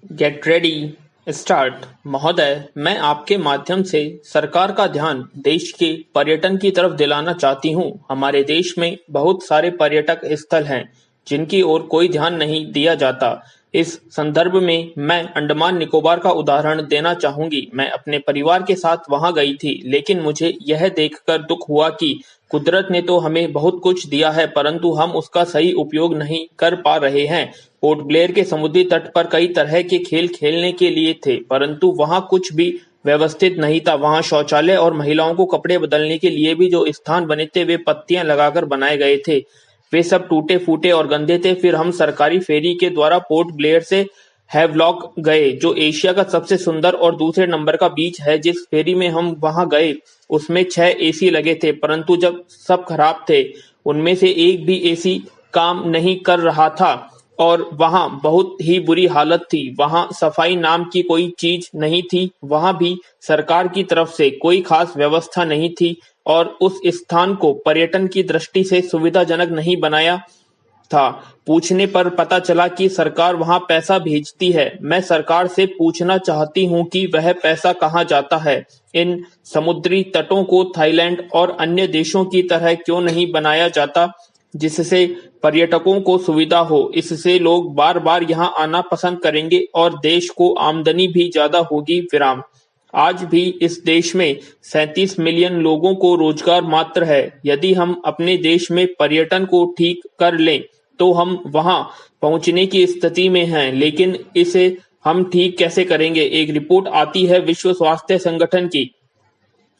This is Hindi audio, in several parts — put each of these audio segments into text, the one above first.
Get ready, start. महोदय, मैं आपके माध्यम से सरकार का ध्यान देश के पर्यटन की तरफ दिलाना चाहती हूँ। हमारे देश में बहुत सारे पर्यटक स्थल हैं जिनकी ओर कोई ध्यान नहीं दिया जाता। इस संदर्भ में मैं अंडमान निकोबार का उदाहरण देना चाहूंगी। मैं अपने परिवार के साथ वहां गई थी, लेकिन मुझे यह देखकर दुख हुआ कि कुदरत ने तो हमें बहुत कुछ दिया है, परंतु हम उसका सही उपयोग नहीं कर पा रहे हैं। पोर्ट ब्लेयर के समुद्री तट पर कई तरह के खेल खेलने के लिए थे, परंतु वहां कुछ भी व्यवस्थित नहीं था। वहां शौचालय और महिलाओं को कपड़े बदलने के लिए भी जो स्थान बने थे वे पत्तियां लगाकर बनाए गए थे। वे सब टूटे फूटे और गंदे थे। फिर हम सरकारी फेरी के द्वारा पोर्ट ब्लेयर से हैवलॉक गए, जो एशिया का सबसे सुंदर और दूसरे नंबर का बीच है। जिस फेरी में हम वहां गए उसमें 6 एसी लगे थे, परंतु जब सब खराब थे उनमें से एक भी एसी काम नहीं कर रहा था और वहां बहुत ही बुरी हालत थी। वहां सफाई नाम की कोई चीज नहीं थी। वहां भी सरकार की तरफ से कोई खास व्यवस्था नहीं थी और उस स्थान को पर्यटन की दृष्टि से सुविधाजनक नहीं बनाया था। पूछने पर पता चला कि सरकार वहां पैसा भेजती है। मैं सरकार से पूछना चाहती हूं कि वह पैसा कहां जाता है। इन समुद्री तटों को थाईलैंड और अन्य देशों की तरह क्यों नहीं बनाया जाता, जिससे पर्यटकों को सुविधा हो। इससे लोग बार बार यहां आना पसंद करेंगे और देश को आमदनी भी ज्यादा होगी। विराम। आज भी इस देश में 37 मिलियन लोगों को रोजगार मात्र है। यदि हम अपने देश में पर्यटन को ठीक कर लें तो हम वहां पहुंचने की स्थिति में हैं, लेकिन इसे हम ठीक कैसे करेंगे? एक रिपोर्ट आती है विश्व स्वास्थ्य संगठन की।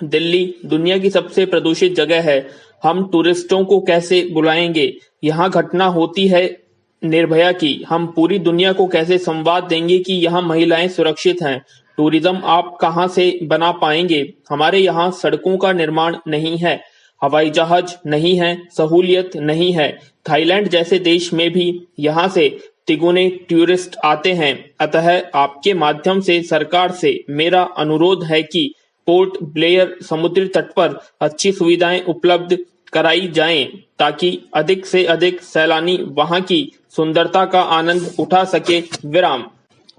दिल्ली दुनिया की सबसे प्रदूषित जगह है। हम टूरिस्टों को कैसे बुलाएंगे? यहाँ घटना होती है निर्भया की। हम पूरी दुनिया को कैसे संवाद देंगे कि यहाँ महिलाएं सुरक्षित हैं? टूरिज्म आप कहाँ से बना पाएंगे? हमारे यहाँ सड़कों का निर्माण नहीं है, हवाई जहाज नहीं है, सहूलियत नहीं है। थाईलैंड जैसे देश में भी यहाँ से तिगुने टूरिस्ट आते हैं। अतः आपके माध्यम से सरकार से मेरा अनुरोध है कि पोर्ट ब्लेयर समुद्री तट पर अच्छी सुविधाएं उपलब्ध कराई जाएं, ताकि अधिक से अधिक सैलानी वहां की सुंदरता का आनंद उठा सके। विराम।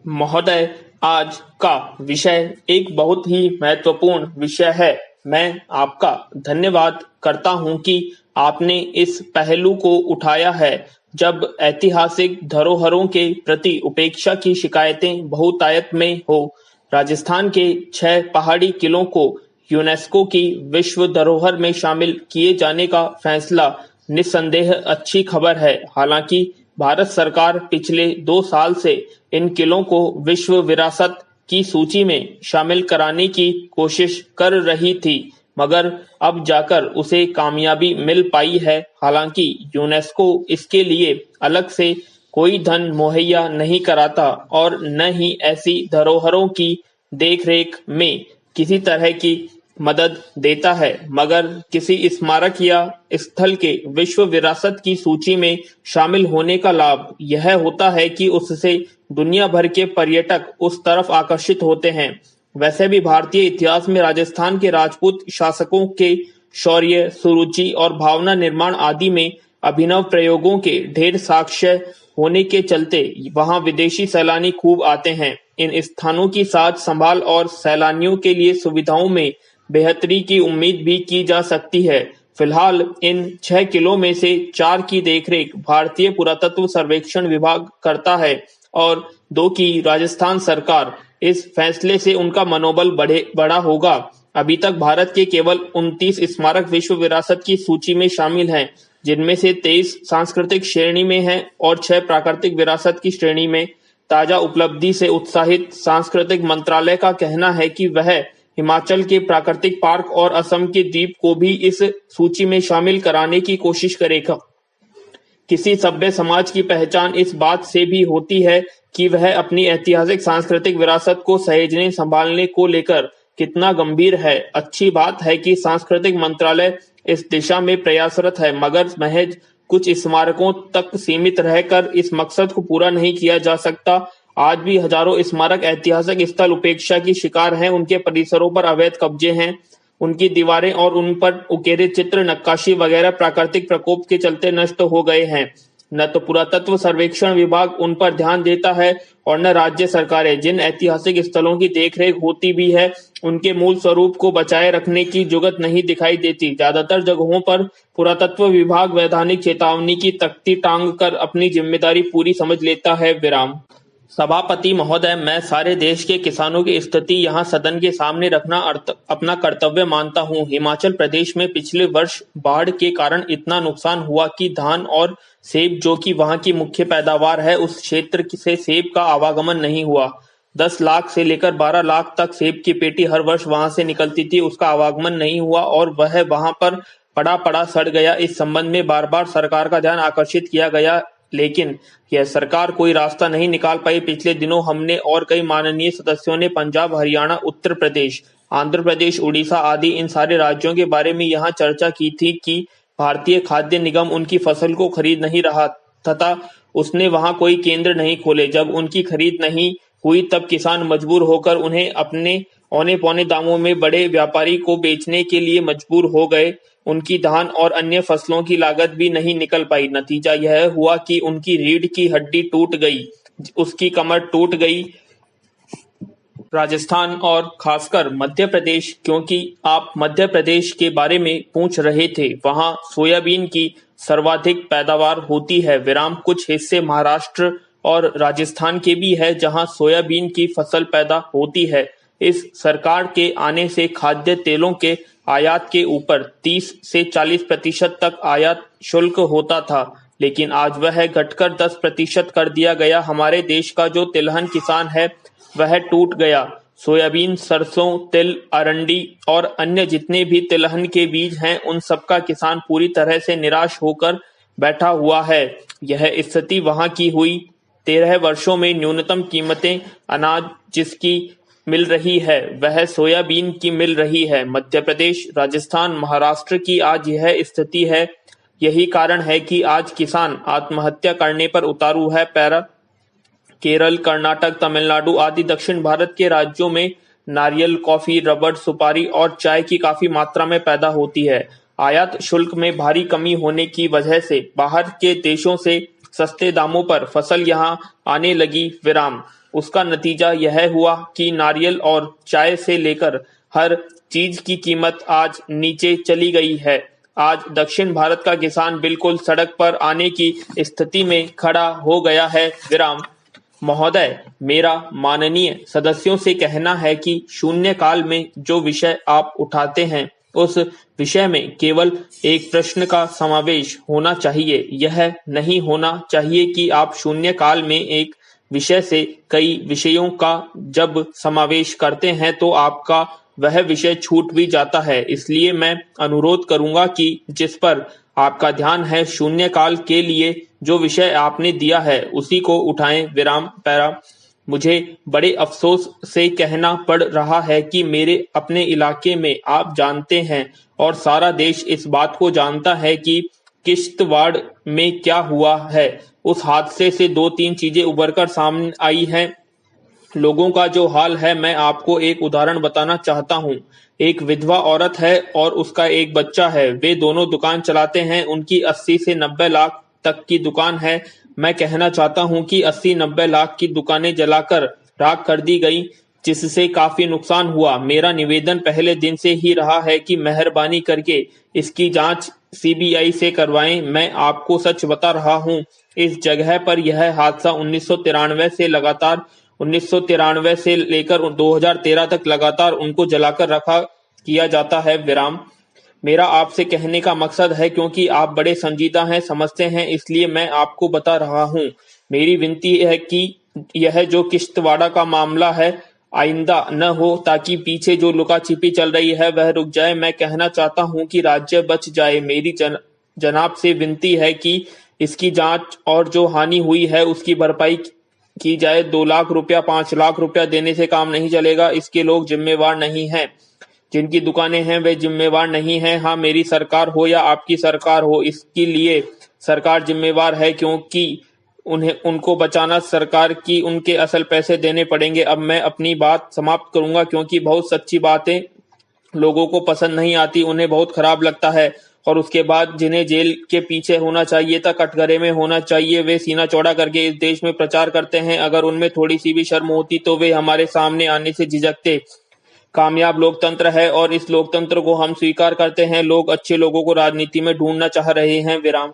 महोदय, आज का विषय एक बहुत ही महत्वपूर्ण विषय है। मैं आपका धन्यवाद करता हूं कि आपने इस पहलू को उठाया है। जब ऐतिहासिक धरोहरों के प्रति उपेक्षा की शिकायतें बहुतायत में हो, राजस्थान के 6 पहाड़ी किलों को यूनेस्को की विश्व धरोहर में शामिल किए जाने का फैसला निस्संदेह अच्छी खबर है। हालांकि भारत सरकार पिछले 2 साल से इन किलों को विश्व विरासत की सूची में शामिल कराने की कोशिश कर रही थी, मगर अब जाकर उसे कामयाबी मिल पाई है। हालांकि यूनेस्को इसके लिए अलग से कोई धन मुहैया नहीं कराता और न ही ऐसी धरोहरों की देखरेख में किसी तरह की मदद देता है, मगर किसी स्मारक या स्थल के विश्व विरासत की सूची में शामिल होने का लाभ यह होता है कि उससे दुनिया भर के पर्यटक उस तरफ आकर्षित होते हैं। वैसे भी भारतीय इतिहास में राजस्थान के राजपूत शासकों के शौर्य, सुरुचि और भावना निर्माण आदि में अभिनव प्रयोगों के ढेर साक्ष्य होने के चलते वहां विदेशी सैलानी खूब आते हैं। इन स्थानों की साज संभाल और सैलानियों के लिए सुविधाओं में बेहतरी की उम्मीद भी की जा सकती है। फिलहाल इन 6 किलों में से 4 की देखरेख भारतीय पुरातत्व सर्वेक्षण विभाग करता है और 2 की राजस्थान सरकार। इस फैसले से उनका मनोबल बढ़ा होगा। अभी तक भारत के केवल 29 स्मारक विश्व विरासत की सूची में शामिल हैं, जिनमें से 23 सांस्कृतिक श्रेणी में हैं और 6 प्राकृतिक विरासत की श्रेणी में। ताजा उपलब्धि से उत्साहित सांस्कृतिक मंत्रालय का कहना है कि वह हिमाचल के प्राकृतिक पार्क और असम के द्वीप को भी इस सूची में शामिल कराने की कोशिश करेगा। किसी सभ्य समाज की पहचान इस बात से भी होती है कि वह अपनी ऐतिहासिक सांस्कृतिक विरासत को सहेजने संभालने को लेकर कितना गंभीर है। अच्छी बात है कि सांस्कृतिक मंत्रालय इस दिशा में प्रयासरत है, मगर महज कुछ स्मारकों तक सीमित रहकर इस मकसद को पूरा नहीं किया जा सकता। आज भी हजारों स्मारक ऐतिहासिक स्थल उपेक्षा की शिकार हैं। उनके परिसरों पर अवैध कब्जे हैं। उनकी दीवारें और उन पर उकेरे चित्र, नक्काशी वगैरह प्राकृतिक प्रकोप के चलते नष्ट हो गए हैं। न तो पुरातत्व सर्वेक्षण विभाग उन पर ध्यान देता है और न राज्य सरकारें। जिन ऐतिहासिक स्थलों की देखरेख होती भी है, उनके मूल स्वरूप को बचाए रखने की जुगत नहीं दिखाई देती। ज्यादातर जगहों पर पुरातत्व विभाग वैधानिक चेतावनी की तख्ती टांग कर अपनी जिम्मेदारी पूरी समझ लेता है। विराम। सभापति महोदय, मैं सारे देश के किसानों की स्थिति यहाँ सदन के सामने रखना अपना कर्तव्य मानता हूँ। हिमाचल प्रदेश में पिछले वर्ष बाढ़ के कारण इतना नुकसान हुआ कि धान और सेब, जो कि वहाँ की मुख्य पैदावार है, उस क्षेत्र से सेब का आवागमन नहीं हुआ। 10 लाख से लेकर 12 लाख तक सेब की पेटी हर वर्ष वहां से निकलती थी, उसका आवागमन नहीं हुआ और वह वहां पर पड़ा पड़ा सड़ गया। इस संबंध में बार बार सरकार का ध्यान आकर्षित किया गया, लेकिन यह सरकार कोई रास्ता नहीं निकाल पाई। पिछले दिनों हमने और कई माननीय सदस्यों ने पंजाब, हरियाणा, उत्तर प्रदेश, आंध्र प्रदेश, उड़ीसा आदि इन सारे राज्यों के बारे में यहाँ चर्चा की थी कि भारतीय खाद्य निगम उनकी फसल को खरीद नहीं रहा तथा उसने वहां कोई केंद्र नहीं खोले। जब उनकी खरीद नहीं हुई तब किसान मजबूर होकर उन्हें अपने औने पौने दामों में बड़े व्यापारी को बेचने के लिए मजबूर हो गए। उनकी धान और अन्य फसलों की लागत भी नहीं निकल पाई। नतीजा यह हुआ कि उनकी रीढ़ की हड्डी टूट गई, उसकी कमर टूट गई। राजस्थान और खासकर मध्य प्रदेश, क्योंकि आप मध्य प्रदेश के बारे में पूछ रहे थे, वहां सोयाबीन की सर्वाधिक पैदावार होती है। विराम। कुछ हिस्से महाराष्ट्र और राजस्थान के भी है जहां सोयाबीन की फसल पैदा होती है। इस सरकार के आने से खाद्य तेलों के आयात के ऊपर 30 से 40% तक आयात शुल्क होता था, लेकिन आज वह घटकर 10% कर दिया गया। हमारे देश का जो तिलहन किसान है वह टूट गया। सोयाबीन, सरसों, तिल, अरंडी और अन्य जितने भी तिलहन के बीज हैं, उन सबका किसान पूरी तरह से निराश होकर बैठा हुआ है। यह स्थिति वहां की हुई 13 वर्षों में न्यूनतम कीमतें अनाज जिसकी मिल रही है वह सोयाबीन की मिल रही है। मध्य प्रदेश, राजस्थान, महाराष्ट्र की आज यह स्थिति है। यही कारण है कि आज किसान आत्महत्या करने पर उतारू है। पैरा केरल, कर्नाटक, तमिलनाडु आदि दक्षिण भारत के राज्यों में नारियल, कॉफी, रबड़, सुपारी और चाय की काफी मात्रा में पैदा होती है। आयात शुल्क में भारी कमी होने की वजह से बाहर के देशों से सस्ते दामों पर फसल यहां आने लगी। विराम। उसका नतीजा यह हुआ कि नारियल और चाय से लेकर हर चीज की कीमत आज नीचे चली गई है। आज दक्षिण भारत का किसान बिल्कुल सड़क पर आने की स्थिति में खड़ा हो गया है। विराम। महोदय, मेरा माननीय सदस्यों से कहना है कि शून्यकाल में जो विषय आप उठाते हैं उस विषय में केवल एक प्रश्न का समावेश होना चाहिए। यह नहीं होना चाहिए कि आप शून्यकाल में एक विषय से कई विषयों का जब समावेश करते हैं तो आपका वह विषय छूट भी जाता है। इसलिए मैं अनुरोध करूंगा कि जिस पर आपका ध्यान है, शून्यकाल के लिए जो विषय आपने दिया है उसी को उठाएं। विराम। पैरा। मुझे बड़े अफसोस से कहना पड़ रहा है कि मेरे अपने इलाके में आप जानते हैं और सारा देश इस बात को जानता है कि किश्तवाड़ में क्या हुआ है। उस हादसे से 2-3 चीजें उभरकर सामने आई हैं। लोगों का जो हाल है, मैं आपको एक उदाहरण बताना चाहता हूँ। एक विधवा औरत है और उसका एक बच्चा है। वे दोनों दुकान चलाते हैं। उनकी 80 से 90 लाख तक की दुकान है। मैं कहना चाहता हूँ कि 80-90 लाख की दुकानें जलाकर राख कर दी गई, जिससे काफी नुकसान हुआ। मेरा निवेदन पहले दिन से ही रहा है कि मेहरबानी करके इसकी जांच सीबीआई से करवाएं। मैं आपको सच बता रहा हूँ, इस जगह पर यह हादसा 1993 से लेकर 2013 तक लगातार उनको जलाकर रखा किया जाता है। विराम। मेरा आपसे कहने का मकसद है, क्योंकि आप बड़े संजीदा हैं, समझते हैं, इसलिए मैं आपको बता रहा हूँ। मेरी विनती है कि यह जो किश्तवाड़ा का मामला है आइंदा न हो, ताकि पीछे जो लुका छिपी चल रही है वह रुक जाए। मैं कहना चाहता हूँ कि राज्य बच जाए। मेरी जनाब से विनती है कि इसकी जांच और जो हानि हुई है उसकी भरपाई की जाए। 2 लाख रुपया, 5 लाख रुपया देने से काम नहीं चलेगा। इसके लोग जिम्मेवार नहीं हैं। जिनकी दुकानें हैं वे जिम्मेवार नहीं हैं। हाँ, मेरी सरकार हो या आपकी सरकार हो, इसके लिए सरकार जिम्मेवार है, क्योंकि उनको बचाना सरकार की उनके असल पैसे देने पड़ेंगे। अब मैं अपनी बात समाप्त करूंगा, क्योंकि बहुत सच्ची बातें लोगों को पसंद नहीं आती, उन्हें बहुत खराब लगता है और उसके बाद जिन्हें जेल के पीछे होना चाहिए था, कटघरे में होना चाहिए, वे सीना चौड़ा करके इस देश में प्रचार करते हैं। अगर उनमें थोड़ी सी भी शर्म होती तो वे हमारे सामने आने से झिझकते। कामयाब लोकतंत्र है और इस लोकतंत्र को हम स्वीकार करते हैं। लोग अच्छे लोगों को राजनीति में ढूंढना चाह रहे हैं। विराम।